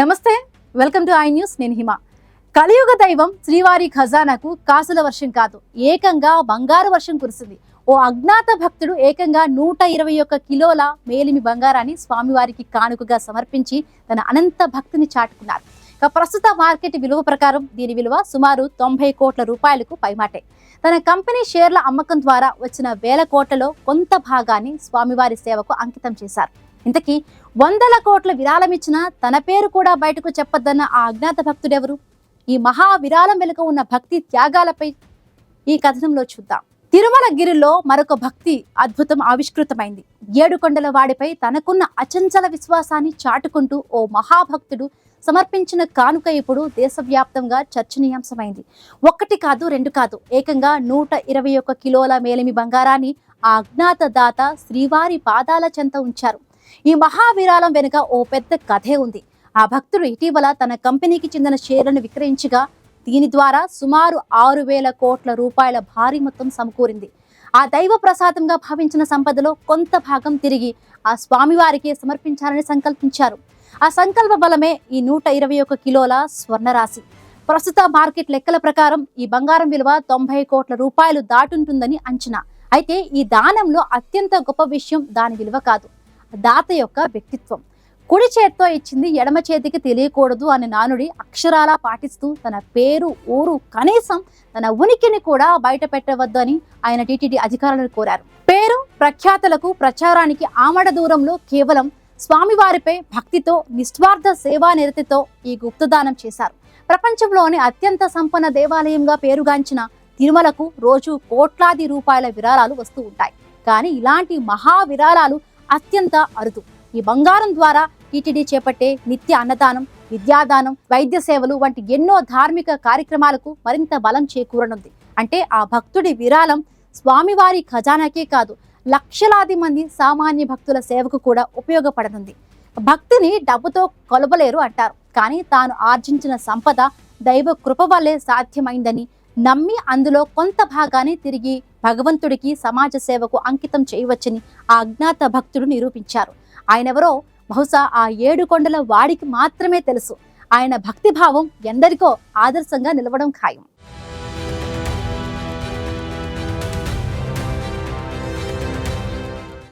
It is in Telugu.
నమస్తే, వెల్కమ్ టు ఐ న్యూస్. నేను హిమ. కలియుగ దైవం శ్రీవారి ఖజానాకు కాసుల వర్షం కాదు, ఏకంగా బంగారు వర్షం కురిసింది. ఓ అజ్ఞాత భక్తుడు ఏకంగా 121 కిలోల మేలిమి బంగారాన్ని స్వామివారికి కానుకగా సమర్పించి తన అనంత భక్తిని చాటుకున్నారు. ప్రస్తుత మార్కెట్ విలువ ప్రకారం దీని విలువ సుమారు 90 కోట్ల రూపాయలకు పైమాటే. తన కంపెనీ షేర్ల అమ్మకం ద్వారా వచ్చిన వేల కోట్లలో కొంత భాగాన్ని స్వామివారి సేవకు అంకితం చేశారు. ఇంతకీ వందల కోట్ల విరాళమిచ్చిన తన పేరు కూడా బయటకు చెప్పొద్దన్న ఆ అజ్ఞాత భక్తుడెవరు? ఈ మహా విరాళం వెనుక ఉన్న భక్తి త్యాగాలపై ఈ కథనంలో చూద్దాం. తిరుమల గిరిలో మరొక భక్తి అద్భుతం ఆవిష్కృతమైంది. 7 కొండల వాడిపై తనకున్న అచంచల విశ్వాసాన్ని చాటుకుంటూ ఓ మహాభక్తుడు సమర్పించిన కానుక ఇప్పుడు దేశవ్యాప్తంగా చర్చనీయాంశమైంది. ఒకటి కాదు, రెండు కాదు, ఏకంగా 121 కిలోల మేలిమి బంగారాన్ని ఆ అజ్ఞాత దాత శ్రీవారి పాదాల చెంత ఉంచారు. ఈ మహావిరాళం వెనుక ఓ పెద్ద కథే ఉంది. ఆ భక్తుడు ఇటీవల తన కంపెనీకి చెందిన షేర్లను విక్రయించగా దీని ద్వారా సుమారు 6,000 కోట్ల రూపాయల భారీ మొత్తం సమకూరింది. ఆ దైవ ప్రసాదంగా భావించిన సంపదలో కొంత భాగం తిరిగి ఆ స్వామివారికి సమర్పించాలని సంకల్పించారు. ఆ సంకల్ప బలమే ఈ 121 కిలోల స్వర్ణరాశి. ప్రస్తుత మార్కెట్ లెక్కల ప్రకారం ఈ బంగారం విలువ 90 కోట్ల రూపాయలు దాటుంటుందని అంచనా. అయితే ఈ దానంలో అత్యంత గొప్ప విషయం దాని విలువ కాదు, దాత యొక్క వ్యక్తిత్వం. కుడి చేత్తో ఇచ్చింది ఎడమ చేతికి తెలియకూడదు అనే నానుడి అక్షరాలా పాటిస్తూ తన పేరు, ఊరు, కనీసం తన ఉనికిని కూడా బయట పెట్టవద్దు అని ఆయన టీటీడీ అధికారులను కోరారు. పేరు ప్రఖ్యాతులకు ప్రచారానికి ఆమడ దూరంలో కేవలం స్వామివారిపై భక్తితో నిస్వార్థ సేవా నిరతితో ఈ గుప్తదానం చేశారు. ప్రపంచంలోని అత్యంత సంపన్న దేవాలయంగా పేరుగాంచిన తిరుమలకు రోజు కోట్లాది రూపాయల విరాళాలు వస్తూ ఉంటాయి. కానీ ఇలాంటి మహా విరాళాలు అత్యంత అరుదు. ఈ బంగారం ద్వారా టీటీడీ చేపట్టే నిత్య అన్నదానం, విద్యాదానం, వైద్య సేవలు వంటి ఎన్నో ధార్మిక కార్యక్రమాలకు మరింత బలం చేకూరనుంది. అంటే ఆ భక్తుడి విరాళం స్వామివారి ఖజానాకే కాదు, లక్షలాది మంది సామాన్య భక్తుల సేవకు కూడా ఉపయోగపడనుంది. భక్తిని డబ్బుతో కొలవలేరు అంటారు, కానీ తాను ఆర్జించిన సంపద దైవ కృప వల్లే సాధ్యమైందని నమ్మి అందులో కొంత భాగాన్ని తిరిగి భగవంతుడికి, సమాజ సేవకు అంకితం చేయవచ్చని ఆ అజ్ఞాత భక్తుడు నిరూపించారు. ఆయనెవరో బహుశా ఆ 7 కొండల వాడికి మాత్రమే తెలుసు. ఆయన భక్తిభావం ఎందరికో ఆదర్శంగా నిలవడం ఖాయం.